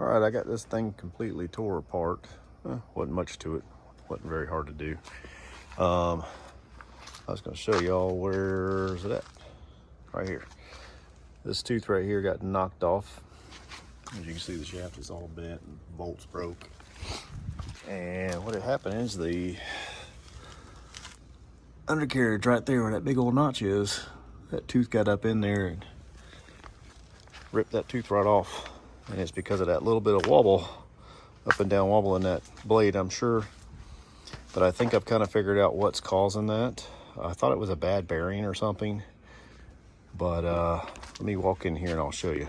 All right, I got this thing completely tore apart. Wasn't much to it. Wasn't very hard to do. I was going to show y'all where's it at. Right here. This tooth right here got knocked off. As you can see, the shaft is all bent and bolts broke. And what had happened is the undercarriage right there where that big old notch is, that tooth got up in there and ripped that tooth right off. And it's because of that little bit of wobble, up and down wobble in that blade, I'm sure. But I think I've kind of figured out what's causing that. I thought it was a bad bearing or something. But let me walk in here and I'll show you.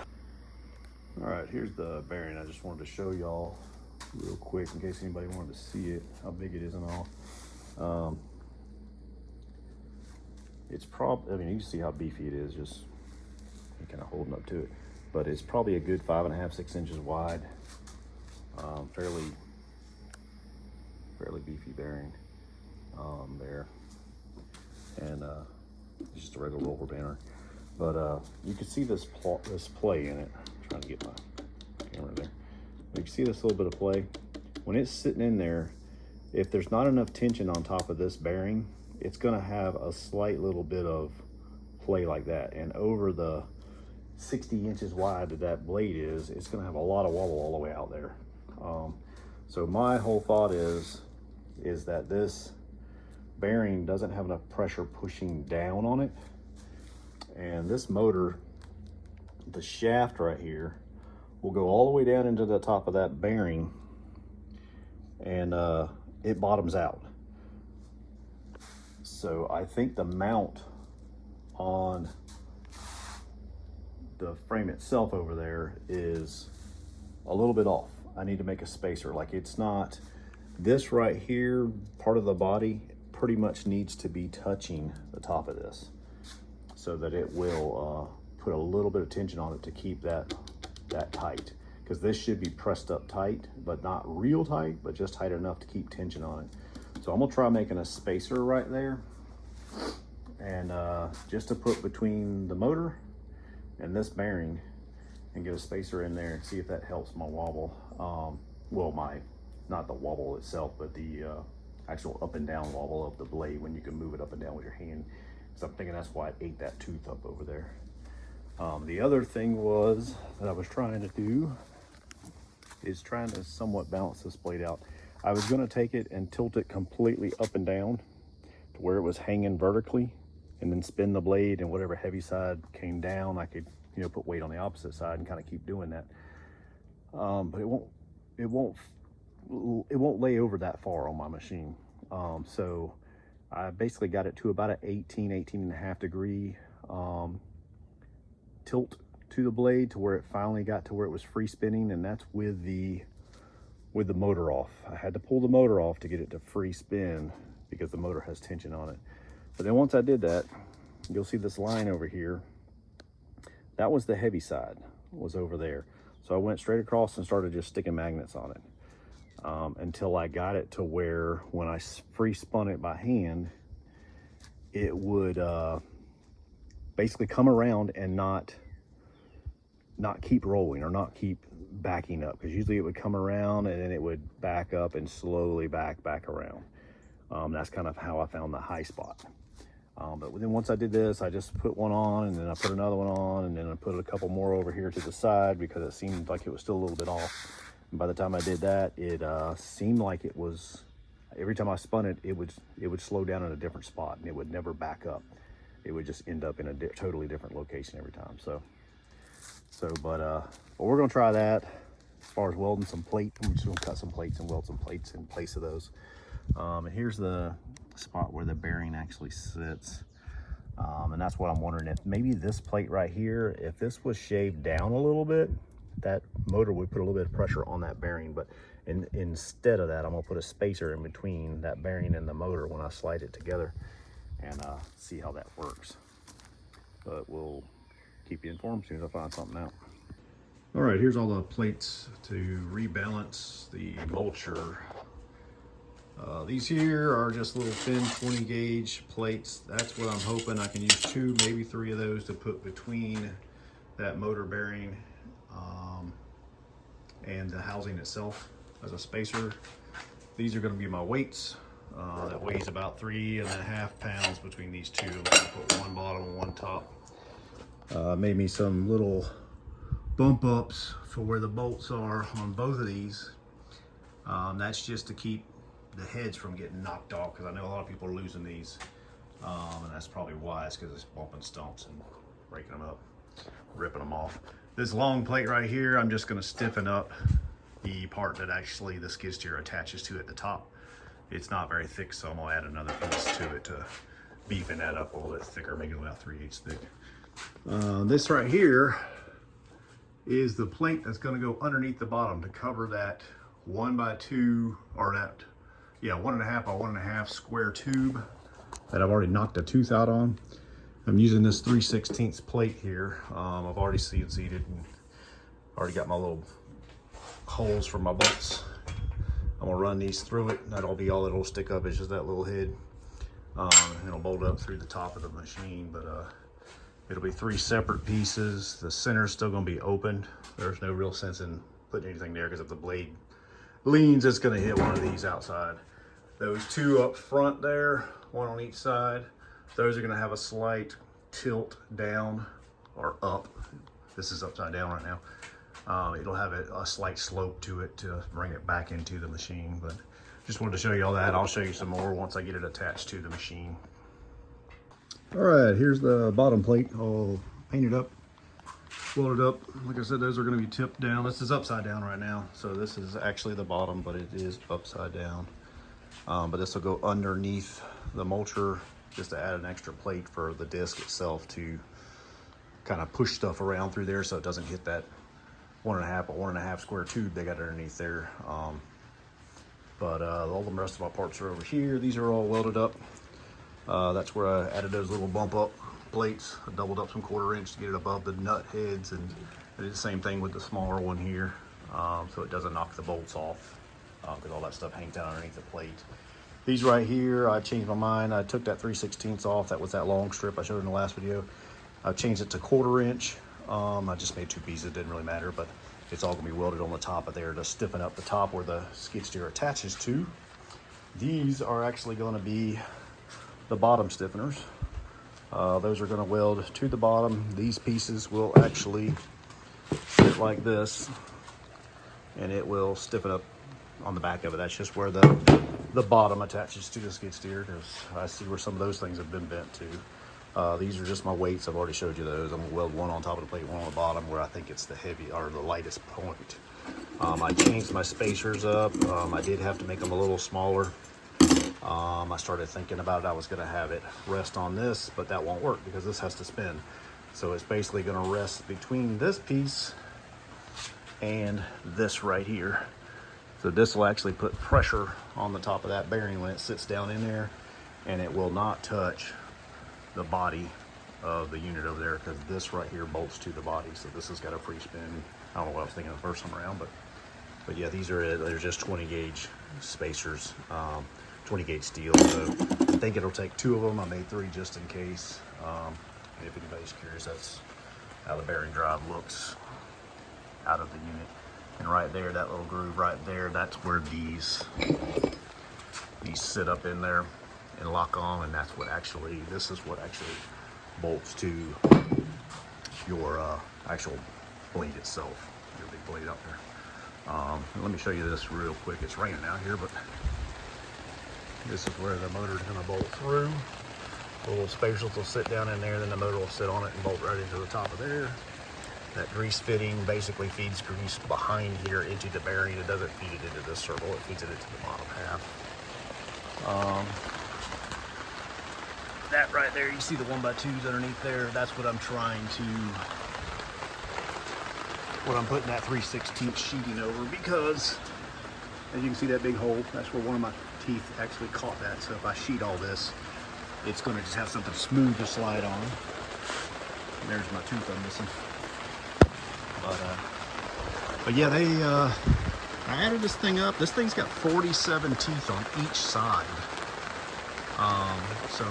All right, here's the bearing. I just wanted to show y'all real quick in case anybody wanted to see it, how big it is and all. It's probably, I mean, you can see how beefy it is, just kind of holding up to it. But it's probably a good 5.5, 6 inches wide. Fairly beefy bearing there. And it's just a regular roller bearing. But you can see this play in it. I'm trying to get my camera there. You can see this little bit of play. When it's sitting in there, if there's not enough tension on top of this bearing, it's gonna have a slight little bit of play like that. And over the 60 inches wide that blade is, it's gonna have a lot of wobble all the way out there. So my whole thought is that this bearing doesn't have enough pressure pushing down on it. And this motor, the shaft right here, will go all the way down into the top of that bearing, and it bottoms out. So I think the mount on the frame itself over there is a little bit off. I need to make a spacer. Like, it's not, this right here, part of the body pretty much needs to be touching the top of this so that it will put a little bit of tension on it to keep that tight. Because this should be pressed up tight, but not real tight, but just tight enough to keep tension on it. So I'm gonna try making a spacer right there, and just to put between the motor and this bearing, and get a spacer in there and see if that helps my wobble. Well, not the wobble itself, but the actual up and down wobble of the blade when you can move it up and down with your hand. So I'm thinking that's why it ate that tooth up over there. The other thing was that I was trying to do is trying to somewhat balance this blade out. I was gonna take it and tilt it completely up and down to where it was hanging vertically, and then spin the blade, and whatever heavy side came down, I could, you know, put weight on the opposite side and kind of keep doing that. But it won't lay over that far on my machine. So I basically got it to about an 18 and a half degree tilt to the blade, to where it finally got to where it was free spinning, and that's with the motor off. I had to pull the motor off to get it to free spin because the motor has tension on it. But then once I did that, you'll see this line over here. That was the heavy side, was over there. So I went straight across and started just sticking magnets on it until I got it to where when I free spun it by hand, it would basically come around and not keep rolling or not keep backing up, because usually it would come around and then it would back up and slowly back around. That's kind of how I found the high spot. But then once I did this, I just put one on, and then I put another one on, and then I put a couple more over here to the side because it seemed like it was still a little bit off. And by the time I did that, it seemed like it was, every time I spun it, it would slow down in a different spot, and it would never back up. It would just end up in a totally different location every time. But we're gonna try that. As far as welding some plate, I'm just gonna cut some plates and weld some plates in place of those. And here's the spot where the bearing actually sits. And that's what I'm wondering, if maybe this plate right here, if this was shaved down a little bit, that motor would put a little bit of pressure on that bearing. But instead of that, I'm gonna put a spacer in between that bearing and the motor when I slide it together, and see how that works. But we'll keep you informed as soon as I find something out. All right, here's all the plates to rebalance the Mulcher. These here are just little thin 20 gauge plates. That's what I'm hoping I can use 2, maybe 3 of those to put between that motor bearing and the housing itself as a spacer. These are going to be my weights. That weighs about 3.5 pounds between these two. I'm going to put one bottom and one top. Made me some little bump ups for where the bolts are on both of these. That's just to keep the heads from getting knocked off, because I know a lot of people are losing these, and that's probably why. It's because it's bumping stumps and breaking them up, ripping them off. This long plate right here, I'm just going to stiffen up the part that actually the skid steer attaches to at the top. It's not very thick, so I'm going to add another piece to it to beefing that up a little bit thicker, make it about 3/8 thick. This right here is the plate that's going to go underneath the bottom to cover that 1x2, or that, yeah, 1.5 by 1.5 square tube that I've already knocked a tooth out on. I'm using this 3/16 plate here. I've already CNC'd it and already got my little holes for my bolts. I'm gonna run these through it. That'll be all it'll stick up, is just that little head. It'll bolt up through the top of the machine, but it'll be 3 separate pieces. The center's still gonna be open. There's no real sense in putting anything there, because if the blade leans, it's gonna hit one of these outside. Those 2 up front there, 1 on each side, those are gonna have a slight tilt down or up. This is upside down right now. It'll have a slight slope to it to bring it back into the machine, but just wanted to show you all that. I'll show you some more once I get it attached to the machine. All right, here's the bottom plate all painted up, welded up. Like I said, those are going to be tipped down. This is upside down right now, so this is actually the bottom, but it is upside down. But this will go underneath the mulcher just to add an extra plate for the disc itself to kind of push stuff around through there so it doesn't hit that 1.5 by 1.5 square tube they got underneath there. But all the rest of my parts are over here. These are all welded up. That's where I added those little bump up plates. I doubled up some 1/4 inch to get it above the nut heads, and I did the same thing with the smaller one here, so it doesn't knock the bolts off, because all that stuff hangs down underneath the plate. These right here, I changed my mind. I took that 3/16 off. That was that long strip I showed in the last video. I changed it to 1/4 inch. I just made 2 pieces, it didn't really matter, but it's all gonna be welded on the top of there to stiffen up the top where the skid steer attaches to. These are actually gonna be the bottom stiffeners. Those are gonna weld to the bottom. These pieces will actually sit like this, and it will stiffen up on the back of it. That's just where the bottom attaches to the skid steer, because I see where some of those things have been bent to. These are just my weights. I've already showed you those. I'm gonna weld one on top of the plate, one on the bottom where I think it's the heavy or the lightest point. I changed my spacers up. I did have to make them a little smaller. I started thinking about it. I was gonna have it rest on this, but that won't work because this has to spin. So it's basically gonna rest between this piece and this right here. So this will actually put pressure on the top of that bearing when it sits down in there, and it will not touch the body of the unit over there, because this right here bolts to the body. So this has got a free spin. I don't know what I was thinking the first time around, but yeah, these are it. They're just 20 gauge spacers, 20 gauge steel. So I think it'll take 2 of them. I made 3 just in case. If anybody's curious, that's how the bearing drive looks out of the unit. And right there, that little groove right there, that's where these sit up in there and lock on, and that's what actually, this is what actually bolts to your actual blade itself, your big blade up there. Let me show you this real quick. It's raining out here, but this is where the motor is going to bolt through. The little spacers will sit down in there, then the motor will sit on it and bolt right into the top of there. That grease fitting basically feeds grease behind here into the bearing. It doesn't feed it into this circle, it feeds it into the bottom half. That right there, you see the 1x2s underneath there, that's what I'm trying to, what I'm putting that 3/16 sheeting over, because as you can see that big hole, that's where one of my teeth actually caught that. So if I sheet all this, it's gonna just have something smooth to slide on. And there's my tooth I'm missing. But yeah, I added this thing up. This thing's got 47 teeth on each side. So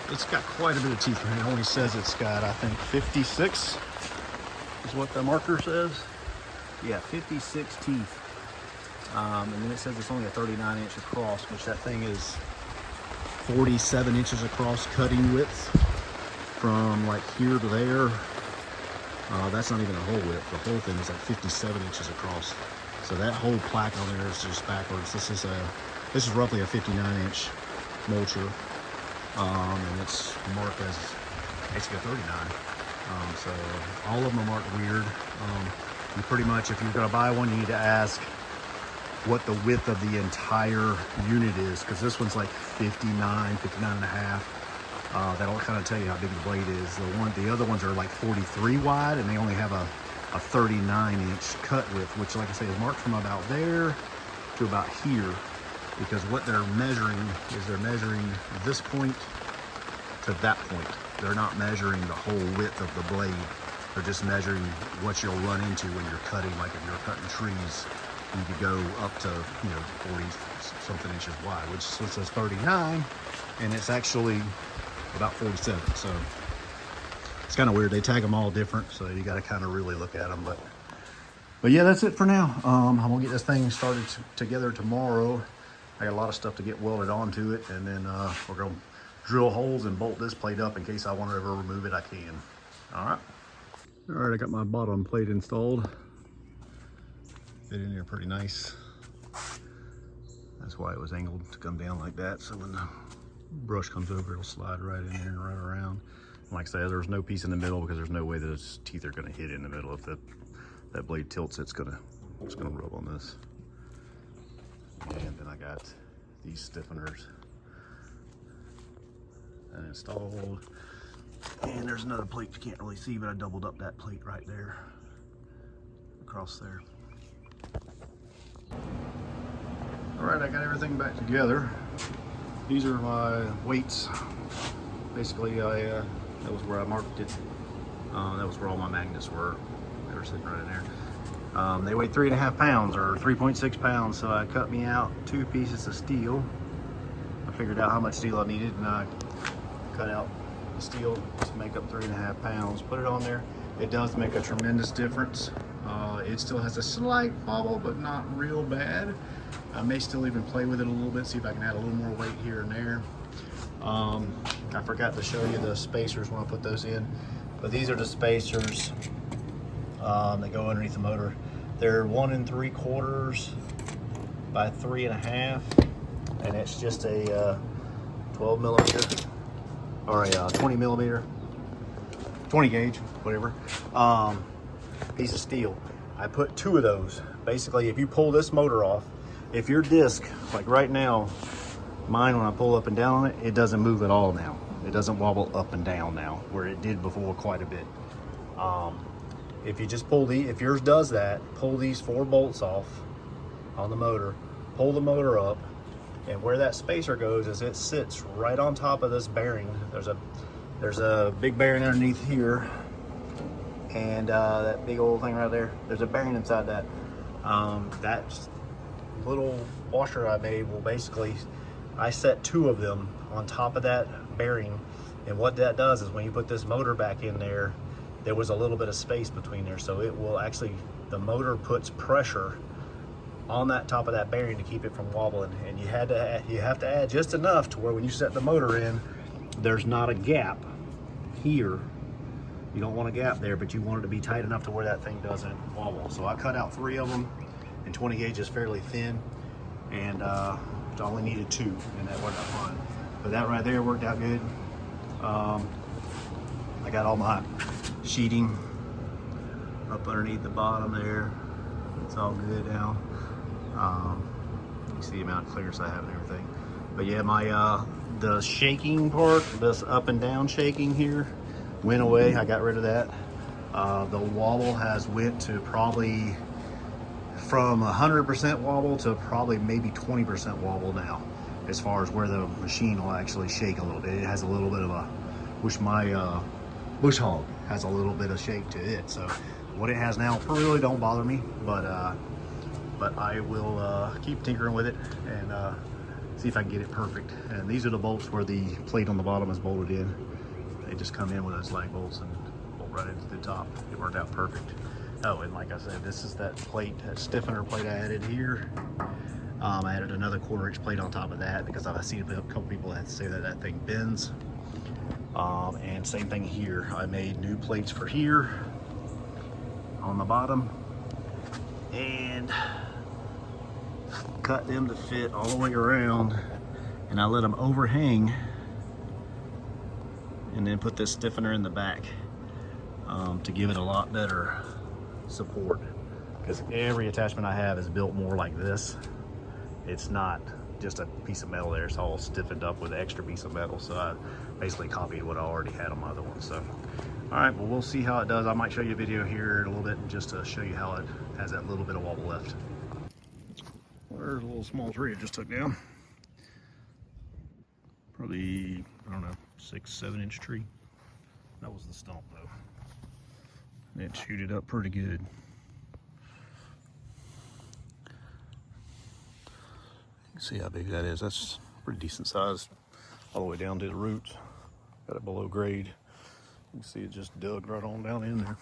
it's got quite a bit of teeth. It only says it's got, I think, 56 is what the marker says. Yeah, 56 teeth. And then it says it's only a 39-inch across, which that thing is 47 inches across cutting width from like here to there. That's not even the whole width. The whole thing is like 57 inches across. So that whole plaque on there is just backwards. This is roughly a 59-inch Mulcher, and it's marked as basically a 39. So all of them are marked weird. You pretty much, if you're going to buy one, you need to ask what the width of the entire unit is, because this one's like 59 and a half. That'll kind of tell you how big the blade is. The other ones are like 43 wide, and they only have a 39-inch cut width, which, like I say, is marked from about there to about here, because what they're measuring is they're measuring this point to that point. They're not measuring the whole width of the blade. They're just measuring what you'll run into when you're cutting. Like if you're cutting trees, you could go up to 40 something inches wide, which says 39, and it's actually about 47. So it's kind of weird. They tag them all different, so you got to kind of really look at them. But yeah, that's it for now. I'm gonna get this thing started together tomorrow. I got a lot of stuff to get welded onto it, and then we're gonna drill holes and bolt this plate up in case I want to ever remove it. I can. All right, I got my bottom plate installed. Fit in here pretty nice. That's why it was angled to come down like that, so when the brush comes over, it'll slide right in there and right around. And like I said, there's no piece in the middle because there's no way that its teeth are going to hit in the middle. If that blade tilts, it's gonna rub on this. And then I got these stiffeners installed. And there's another plate you can't really see, but I doubled up that plate right there, across there. All right, I got everything back together. These are my weights. Basically, that was where I marked it. That was where all my magnets were. They were sitting right in there. They weighed 3.5 pounds or 3.6 pounds, so I cut me out 2 pieces of steel. I figured out how much steel I needed, and I cut out the steel to make up 3.5 pounds. Put it on there. It does make a tremendous difference. It still has a slight bobble, but not real bad. I may still even play with it a little bit, see if I can add a little more weight here and there. I forgot to show you the spacers when I put those in, but these are the spacers that go underneath the motor. They're 1 3/4 by 3.5, and it's just a 12 millimeter or a 20 millimeter, 20 gauge, whatever, piece of steel. I put 2 of those. Basically, if you pull this motor off, if your disc, like right now, mine, when I pull up and down on it, it doesn't move at all now. It doesn't wobble up and down now, where it did before quite a bit. If you just if yours does that, pull these 4 bolts off on the motor, pull the motor up, and where that spacer goes is it sits right on top of this bearing. There's a big bearing underneath here, and that big old thing right there, there's a bearing inside that. That little washer I made will basically, I set 2 of them on top of that bearing, and what that does is when you put this motor back in there, there was a little bit of space between there, so it will actually, the motor puts pressure on that top of that bearing to keep it from wobbling. And you have to add just enough to where when you set the motor in, there's not a gap here. You don't want a gap there, but you want it to be tight enough to where that thing doesn't wobble. So I cut out 3 of them, and 20 gauge is fairly thin, and I only needed 2, and that worked out fine. But that right there worked out good. I got all my sheeting up underneath the bottom there. It's all good now. You see the amount of clearance I have and everything. But yeah, my the shaking part, this up and down shaking here, went away. I got rid of that. The wobble has went to probably from 100% wobble to probably maybe 20% wobble now, as far as where the machine will actually shake a little bit. It has a little bit of a, which my bush hog has a little bit of shake to it. So what it has now really don't bother me, but I will keep tinkering with it and see if I can get it perfect. And these are the bolts where the plate on the bottom is bolted in. They just come in with those lag bolts and bolt right into the top. It worked out perfect. Oh, and like I said, this is that plate, that stiffener plate I added here. I added another 1/4-inch plate on top of that because I've seen a couple people that say that that thing bends. And same thing here. I made new plates for here on the bottom and cut them to fit all the way around, and I let them overhang and then put this stiffener in the back to give it a lot better support, because every attachment I have is built more like this. It's not just a piece of metal there, it's all stiffened up with an extra piece of metal. So I basically copied what I already had on my other one. So all right, well, we'll see how it does. I might show you a video here in a little bit just to show you how it has that little bit of wobble left. There's a little small tree it just took down. Probably, I don't know, 6-7 inch tree. That was the stump though. And it chewed it up pretty good. You can see how big that is. That's pretty decent size all the way down to the roots. Got it below grade. You can see it just dug right on down in there.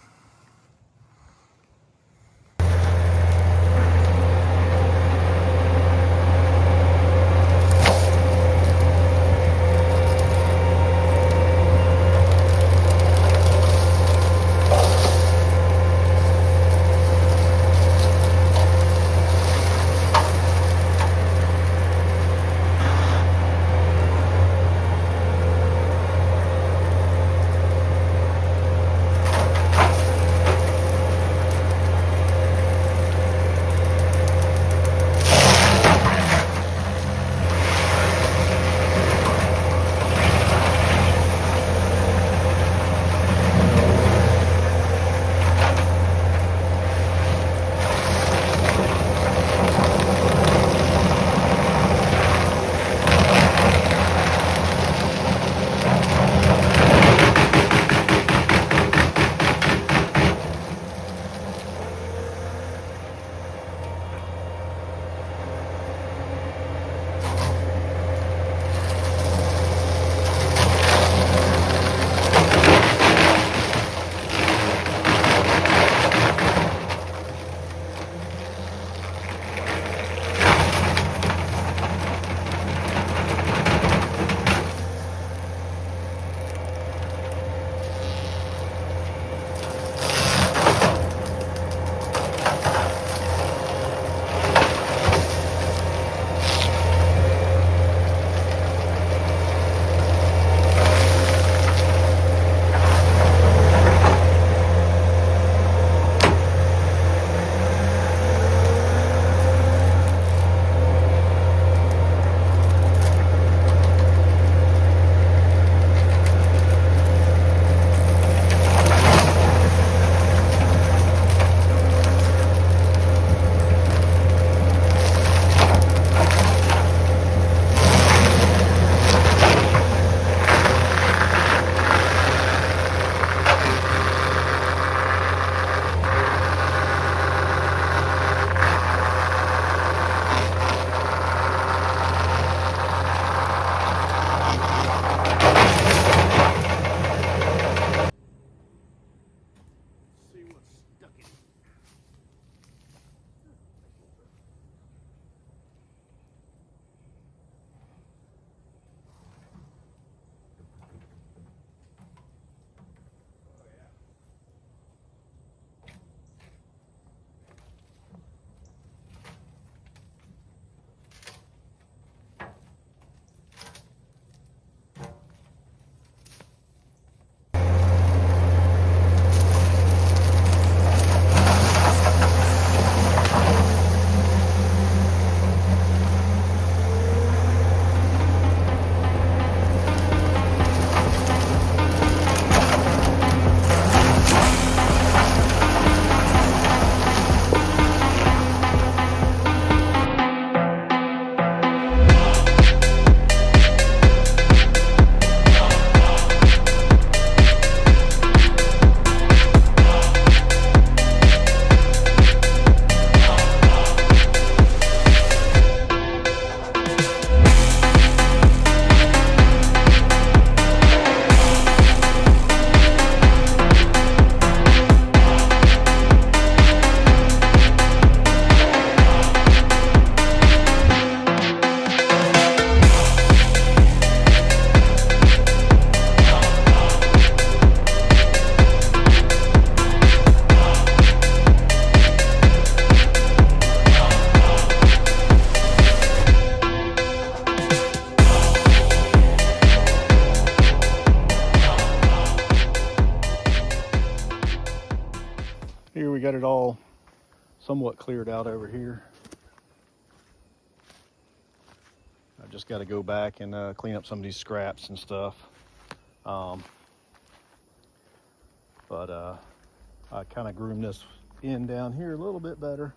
somewhat cleared out over here. I just got to go back and clean up some of these scraps and stuff. But I kind of groomed this in down here a little bit better.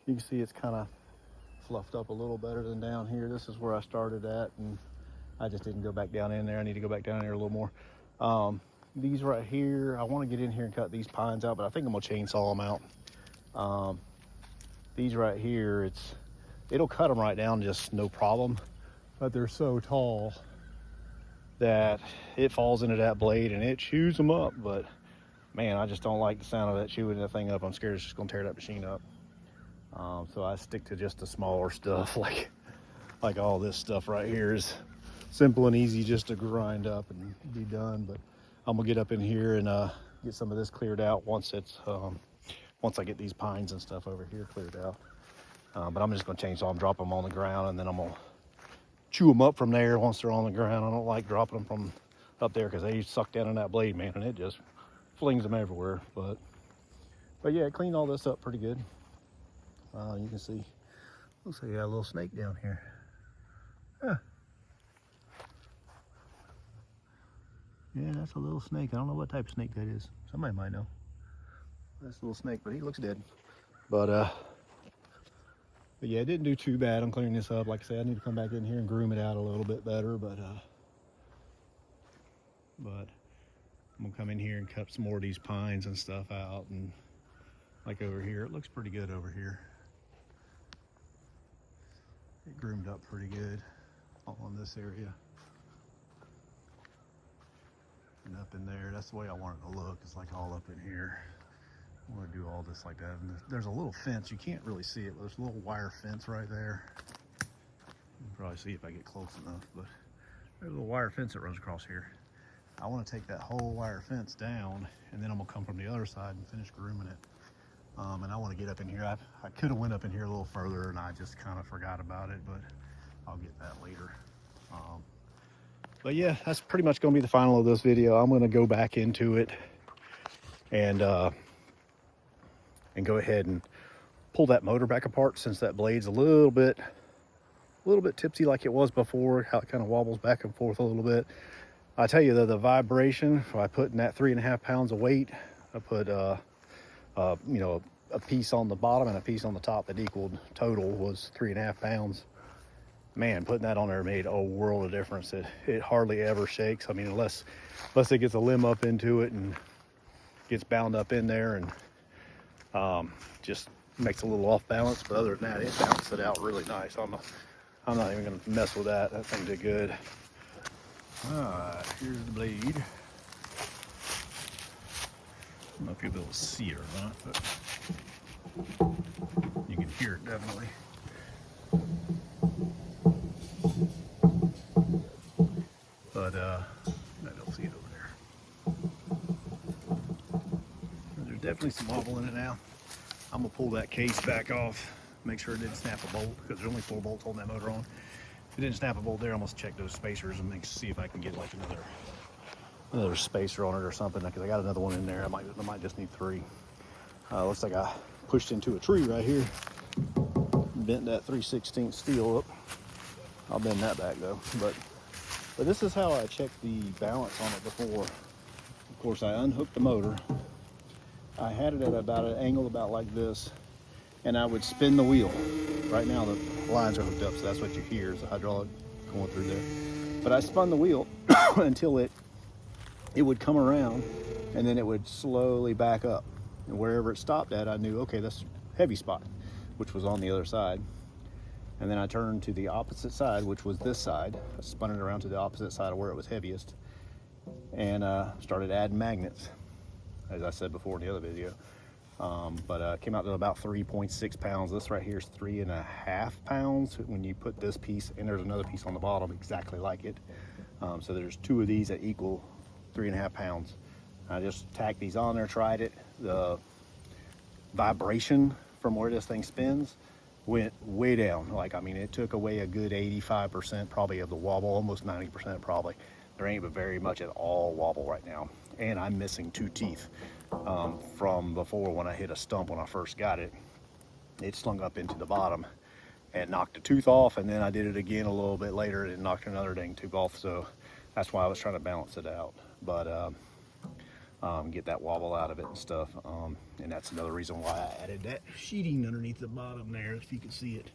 You can see it's kind of fluffed up a little better than down here. This is where I started at, and I just didn't go back down in there. I need to go back down there a little more. These right here, I want to get in here and cut these pines out, but I think I'm gonna chainsaw them out. These right here, it'll cut them right down just no problem, but they're so tall that it falls into that blade and it chews them up. But man, I just don't like the sound of that chewing that thing up. I'm scared it's just gonna tear that machine up. So I stick to just the smaller stuff, like all this stuff right here is simple and easy just to grind up and be done. But I'm gonna get up in here and get some of this cleared out once I get these pines and stuff over here cleared out. But I'm just gonna chainsaw them, drop them on the ground, and then I'm gonna chew them up from there once they're on the ground. I don't like dropping them from up there because they suck down in that blade, man, and it just flings them everywhere. But yeah, I cleaned all this up pretty good. You can see, looks like I got a little snake down here. Huh. Yeah, that's a little snake. I don't know what type of snake that is. Somebody might know. That's a little snake, but he looks dead. But yeah, it didn't do too bad. I'm clearing this up. Like I said, I need to come back in here and groom it out a little bit better. But I'm gonna come in here and cut some more of these pines and stuff out. And like over here, it looks pretty good over here. It groomed up pretty good on this area. And up in there, that's the way I want it to look. It's like all up in here. I want to do all this like that. And there's a little fence. You can't really see it, but there's a little wire fence right there. You can probably see if I get close enough, but there's a little wire fence that runs across here. I want to take that whole wire fence down, and then I'm gonna come from the other side and finish grooming it. And I want to get up in here. I could have went up in here a little further, and I just kind of forgot about it, but I'll get that later. But yeah, that's pretty much going to be the final of this video. I'm going to go back into it and go ahead and pull that motor back apart, since that blade's a little bit tipsy like it was before, how it kind of wobbles back and forth a little bit. I tell you, the vibration, by putting that 3.5 pounds of weight, I put you know, a piece on the bottom and a piece on the top that equaled total was 3.5 pounds. Man, putting that on there made a world of difference. It hardly ever shakes. I mean, unless it gets a limb up into it and gets bound up in there and just makes a little off balance. But other than that, it balanced it out really nice. I'm not even gonna mess with that. That thing did good. All right, here's the blade. I don't know if you'll be able to see it or not, but you can hear it definitely. But I don't see it over there. There's definitely some wobble in it now. I'm gonna pull that case back off, make sure it didn't snap a bolt, because there's only 4 bolts holding that motor on. If it didn't snap a bolt there, I'm gonna check those spacers and see if I can get like another spacer on it or something, because I got another one in there. I might just need 3. Looks like I pushed into a tree right here, bent that 3/16 steel up. I'll bend that back though. But this is how I checked the balance on it before. Of course, I unhooked the motor. I had it at about an angle about like this, and I would spin the wheel. Right now the lines are hooked up, so that's what you hear is the hydraulic going through there. But I spun the wheel until it would come around, and then it would slowly back up. And wherever it stopped at, I knew, okay, that's heavy spot, which was on the other side. And then I turned to the opposite side, which was this side. I spun it around to the opposite side of where it was heaviest, and started adding magnets, as I said before in the other video. But came out to about 3.6 pounds. This right here is 3.5 pounds when you put this piece, and there's another piece on the bottom exactly like it. So there's 2 of these that equal 3.5 pounds. I just tacked these on there, tried it. The vibration from where this thing spins went way down. Like, I mean, it took away a good 85% probably of the wobble, almost 90% probably. There ain't but very much at all wobble right now. And I'm missing 2 teeth from before when I hit a stump when I first got it. it slung up into the bottom and knocked a tooth off, and then I did it again a little bit later and knocked another dang tooth off. So that's why I was trying to balance it out, but get that wobble out of it and stuff. And that's another reason why I added that sheeting underneath the bottom there, if you can see it.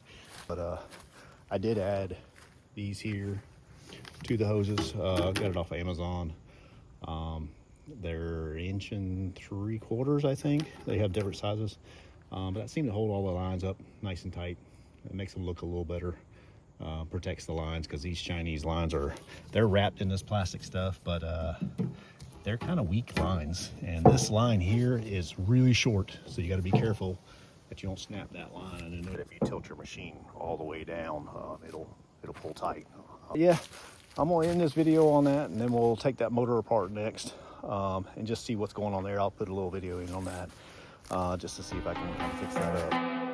But I did add these here to the hoses. Got it off of Amazon. They're 1 3/4 inches, I think. They have different sizes, but that seemed to hold all the lines up nice and tight. It makes them look a little better. Protects the lines, because these Chinese lines they're wrapped in this plastic stuff, but they're kind of weak lines, and this line here is really short, so you got to be careful that you don't snap that line. And then if you tilt your machine all the way down, it'll pull tight. Yeah, I'm gonna end this video on that, and then we'll take that motor apart next, and just see what's going on there. I'll put a little video in on that, just to see if I can kind of fix that up.